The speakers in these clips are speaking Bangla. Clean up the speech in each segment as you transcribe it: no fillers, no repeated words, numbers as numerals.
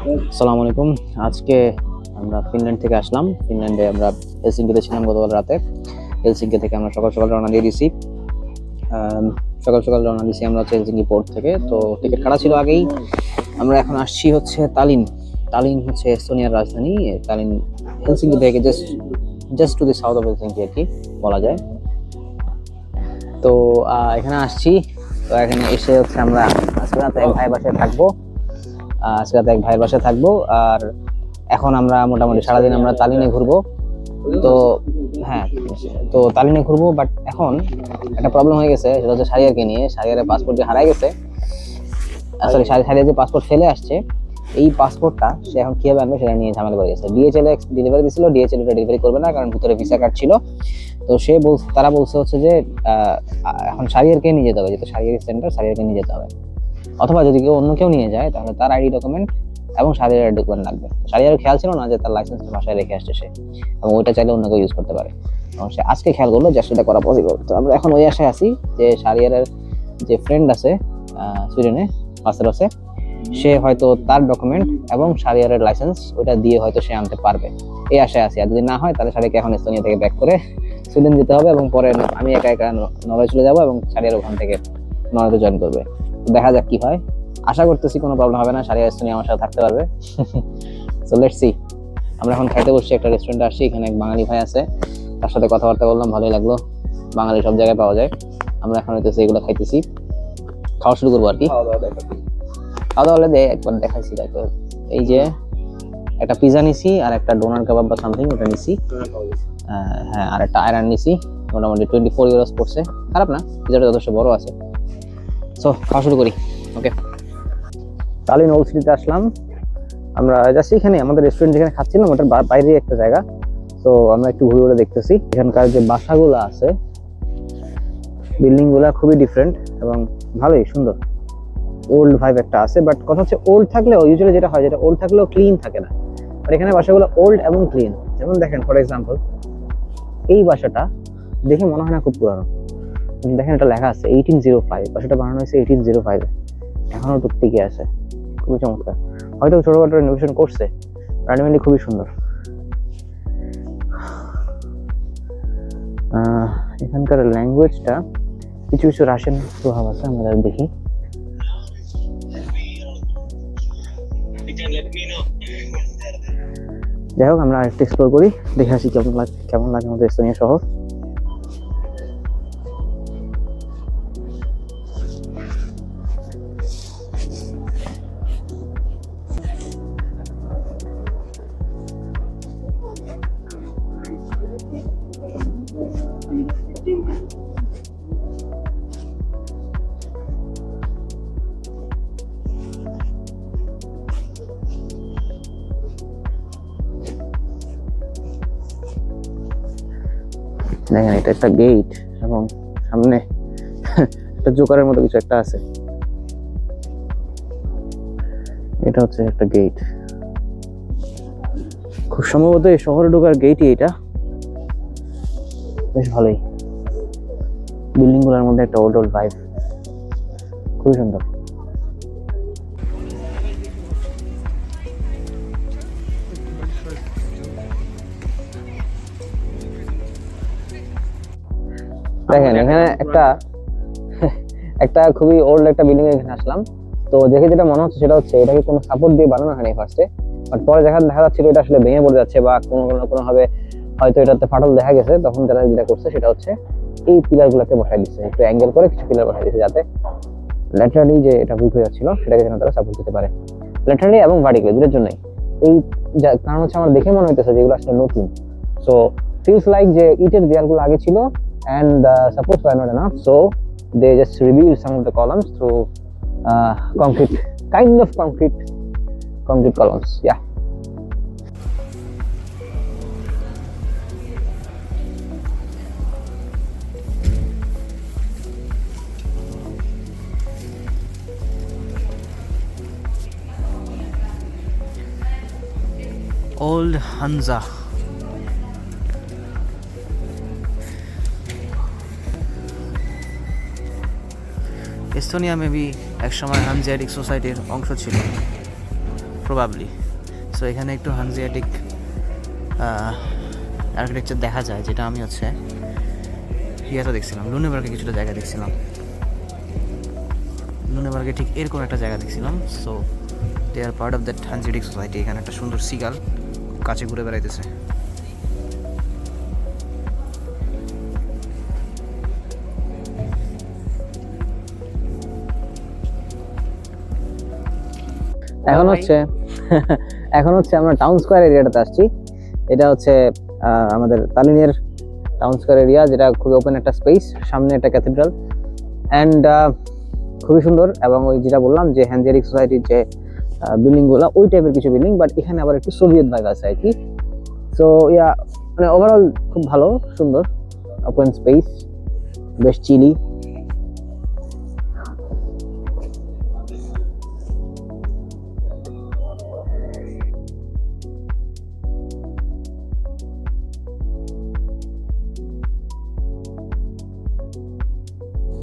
আসসালামু আলাইকুম। আজকে আমরা ফিনল্যান্ড থেকে আসলাম। ফিনল্যান্ডে আমরা হেলসিঙ্কিতে ছিলাম গতকাল রাতে। হেলসিঙ্কি থেকে আমরা সকাল সকাল রওনা দিয়ে দিছি। আম, সকাল সকাল রওনা দিছি আমরা হচ্ছে হেলসিঙ্কি পোর্ট থেকে। তো টিকিট কাটা ছিল আগেই। আমরা এখন আসছি হচ্ছে তালিন। তালিন হচ্ছে এস্তোনিয়ার রাজধানী। তালিন হেলসিঙ্কি থেকে just just to the south of Helsinki আর কি বলা যায়। তো এখানে আসছি। তো এখানে এসে হচ্ছে আমরা আজকে রাতে এক ভাইয়ের বাসায় থাকবো। আজকে রাতে এক ভাইয়ের বাসায় থাকবো। আর এখন আমরা মোটামুটি সারাদিন আমরা তালিনে ঘুরবো। তো হ্যাঁ, তো তালিনে ঘুরবো, বাট এখন একটা প্রবলেম হয়ে গেছে, সেটা হচ্ছে শারিয়ারকে নিয়ে। শারিয়ারের পাসপোর্ট যে হারাই গেছে, আসলে শারিয়ার যে পাসপোর্ট ফেলে আসছে, এই পাসপোর্টটা সে এখন কিভাবে আনবে সেটা নিয়ে ঝামেলা করে গেছে। ডিএচএল ডেলিভারি দিয়েছিল, ডিএচএল এটা ডেলিভারি করবে না, কারণ ভিতরে ভিসা কার্ড ছিল। তো তারা বলছে হচ্ছে যে এখন শারিয়ারকে নিয়ে যেতে হবে, যেহেতু শারিয়ার সেন্টার, শারিয়ারকে নিয়ে যেতে হবে। অথবা যদি অন্য কেউ নিয়ে যায়, তাহলে তার আইডি ডকুমেন্ট এবং শারিয়ারের ডকুমেন্ট লাগবে। শারিয়ারের খেয়াল ছিল না যে তার লাইসেন্সটা বাসায় রেখে আসছে সে, এবং ওইটা চাইলে অন্য কেউ ইউজ করতে পারে। এবং সে আজকে খেয়াল করলো যে সেটা করা পসিবল। তো আমরা এখন ওই আশায় আছি যে শারিয়ারের যে ফ্রেন্ড আছে সুইডেনে, মাস্টারসে, সে হয়তো তার ডকুমেন্ট এবং শারিয়ারের লাইসেন্স ওটা দিয়ে হয়তো সে আনতে পারবে, এই আশায় আছি। আর যদি না হয়, তাহলে শারিয়াকে এখন এস্তোনিয়া থেকে ব্যাক করে সুইডেন যেতে হবে, এবং পরে আমি একা একা নরওয়ে চলে যাবো, এবং শারিয়ার ওখান থেকে নরওয়েতে জয়েন করবে। দেখা যাক কি হয়। আশা করতেছি কোনো প্রবলেম হবে না, শারিয়া এস্তোনিয়া আমার সাথে থাকতে পারবে। So let's see. আমরা এখন খাইতে বসছি, একটা রেস্টুরেন্টে আসছি। এখানে এক বাঙালি ভাই আছে, তার সাথে কথাবার্তা বললাম, ভালোই লাগলো। বাঙালি সব জায়গায় পাওয়া যায়। আমরা এখন হইতেছে এগুলো খাইতেছি, খাওয়া শুরু করবো আর কি। খাওয়া দাওয়া হলে একবার দেখাইছি, দেখো এই যে একটা পিজা নিছি, আর একটা ডোনার কাবাব বা সামথিং ওটা নিছি। হ্যাঁ, আর একটা আয়রন নিছি। মোটামুটি 24 ইউরোস পড়ছে, খারাপ না, পিজাটা যথেষ্ট বড় আছে। সো খাওয়া শুরু করি। ওকে, তালিন ওল্ড সিটিতে আসলাম আমরা। জাস্ট এখানে আমাদের রেস্টুরেন্ট যেখানে খাচ্ছিলাম, ওটার বাইরে একটা জায়গা। তো আমরা একটু ঘুরে ঘুরে দেখতেছি। এখানকার যে বাসাগুলো আছে, বিল্ডিং গুলা খুবই ডিফারেন্ট এবং ভালোই সুন্দর। ওল্ড ভাইব একটা আছে, বাট কথা হচ্ছে ওল্ড থাকলেও ইউজুয়ালি যেটা হয়, যেটা ওল্ড থাকলেও ক্লিন থাকে না। আর এখানে বাসাগুলো ওল্ড এবং ক্লিন। যেমন দেখেন, ফর এক্সাম্পল এই বাসাটা দেখে মনে হয় না খুব পুরানো। দেখেন, এটা লেখা আছে 1805। বাসাটা বানানো হয়েছে 1805, এখনো তো টিকে আছে। খুবই চমৎকার। হয়তো ছোটখাটো রেনোভেশন করছে, আলটিমেটলি খুবই সুন্দর। এখানকার ল্যাঙ্গুয়েজটা কিছু কিছু রাশিয়ান প্রভাব আছে, আমরা দেখি। যাই হোক, আমরা আরেকটু এক্সপ্লোর করি, দেখে আসি কেমন লাগে আমাদের এস্তোনিয়া শহর। দেখেন, এটা একটা গেট, এবং সামনে একটা জোকারের মতো কিছু একটা আছে। এটা হচ্ছে একটা গেট, খুব সম্ভবত এই শহরে ঢোকার গেটই এটা। বেশ ভালোই, বিল্ডিং গুলোর মধ্যে একটা ওল্ড ওল্ড ভাইব, খুবই সুন্দর। দেখেন, এখানে একটা একটা খুবই ওল্ড একটা বিল্ডিং এখানে আসলাম। তো দেখে যেটা মনে হচ্ছে সেটা হচ্ছে এটাকে কোনো সাপোর্ট দিয়ে বানানো হয়নি ফার্স্টে, বাট পরে দেখা যাচ্ছিল এটা আসলে ভেঙে পড়ে যাচ্ছে, বা কোনো ভাবে হয়তো এটাতে ফাটল দেখা গেছে। তখন যারা যেটা করছে সেটা হচ্ছে এই পিলার গুলাকে বসাই দিচ্ছে, একটু অ্যাঙ্গেল করে কিছু পিলার বসাই দিচ্ছে, যাতে ল্যাটারালি যে এটা উইক হয়ে যাচ্ছিল সেটাকে যেন তারা সাপোর্ট দিতে পারে, ল্যাটারালি এবং ভার্টিক্যালি দুটোর জন্যই। এই কারণ হচ্ছে আমার দেখে মনে হইতেছে যেগুলো আসলে নতুন। সো ফিলস লাইক যে ইটের দেয়ালগুলো আগে ছিল, and the supports were not enough, so they just revealed some of the columns through concrete, kind of concrete columns. Yeah. Old Hansa. Estonia maybe একসময় হানজিয়াটিক সোসাইটির অংশ ছিল। প্রবাবলি। সো এখানে একটু হানজিয়াটিক আর্কিটেকচার দেখা যায়, যেটা আমি হচ্ছে ইয়াতে দেখছিলাম, লুনেবার্গে কিছুটা জায়গা দেখছিলাম। লুনেবার্গে ঠিক এরকম একটা জায়গা দেখছিলাম। So they are part of that Hanseatic society. এখানে একটা সুন্দর সিগাল কাছে ঘুরে বেড়াইতেছে। এখন হচ্ছে আমরা টাউন স্কোয়ার এরিয়াটাতে আসছি। এটা হচ্ছে আমাদের তালিনের টাউন স্কোয়ার এরিয়া, যেটা খুবই ওপেন একটা স্পেস, সামনে একটা ক্যাথেড্রাল অ্যান্ড খুবই সুন্দর। এবং ওই যেটা বললাম যে হ্যানজিয়াটিক সোসাইটির যে বিল্ডিংগুলো, ওই টাইপের কিছু বিল্ডিং, বাট এখানে আবার একটু সোভিয়েত ভাগ আছে আর কি। সো ইয়া, মানে ওভারঅল খুব ভালো, সুন্দর ওপেন স্পেস, বেশ চিলি।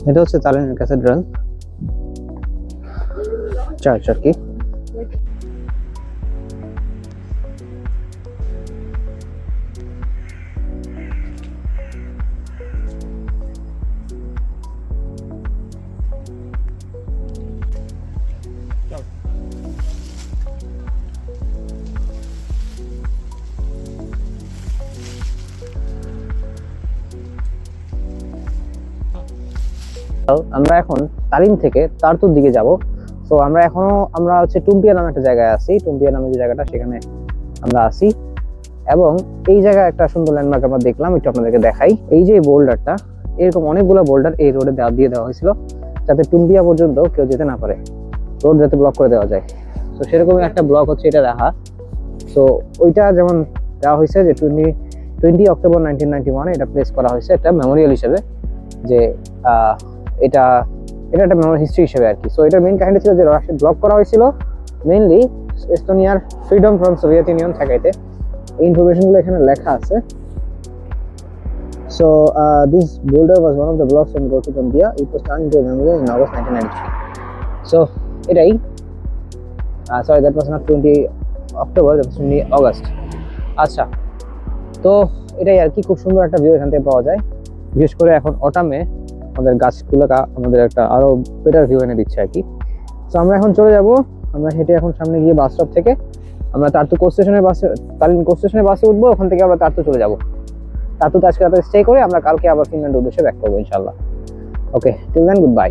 এটা হচ্ছে তালিনের ক্যাথেড্রাল চার্চ আর কি। আমরা এখন তালিন থেকে তার্তুর দিকে যাব। তো আমরা হচ্ছে টুম্পিয়া নামে একটা জায়গায় আছি। টুম্পিয়া নামে যে জায়গাটা, সেখানে আমরা আছি। এবং এই জায়গায় একটা সুন্দর ল্যান্ডমার্ক আমরা দেখলাম, একটু আপনাদেরকে দেখাই। এই যে বোল্ডারটা, এরকম অনেকগুলো বোল্ডার এই রোডে দিয়ে দেওয়া হয়েছিল, যাতে টুম্পিয়া পর্যন্ত কেউ যেতে না পারে, রোড যাতে ব্লক করে দেওয়া যায়। তো সেরকমই একটা ব্লক হচ্ছে এটা রাহা। তো ওইটা যেমন দেওয়া হয়েছে যে 20 অক্টোবর 1991 এটা প্লেস করা হয়েছে একটা মেমোরিয়াল হিসেবে, যে এটা একটা মেমোরিয়াল হিস্ট্রি হিসেবে আর কি। সো এটার মেইন কাহিনী ছিল যে রাশিয়া ব্লক করা হয়েছিল মেইনলি এস্তোনিয়ার ফ্রিডম ফ্রম সোভিয়েত ইউনিয়ন ঠেকাইতে। এই ইনফরমেশনগুলো এখানে লেখা আছে। So this boulder was one of the blocks from Road to Tumbia. It was turned into a memorial in August 1993. So এটাই, sorry, that was not 20 October, that was 20 August. আচ্ছা, তো এটাই আর কি। খুব সুন্দর একটা ভিউ এখান থেকে পাওয়া যায়, বিশেষ করে এখন অটামে আমাদের গাছগুলো আমাদের একটা আরো বেটার ভিউ এনে দিচ্ছে আর কি। তো আমরা এখন চলে যাব, আমরা হেঁটে এখন সামনে গিয়ে বাস স্টপ থেকে আমরা তার্তু কোস্ট স্টেশনের তালিন কোস্ট স্টেশনের বাসে উঠবো। ওখান থেকে আমরা তার্তু চলে যাব। তার্তুতে আজকে রাতে স্টে করে আমরা কালকে আবার ফিনল্যান্ডের উদ্দেশ্যে ব্যাক করবো ইনশাল্লাহ। ওকে, টিল দেন, গুড বাই।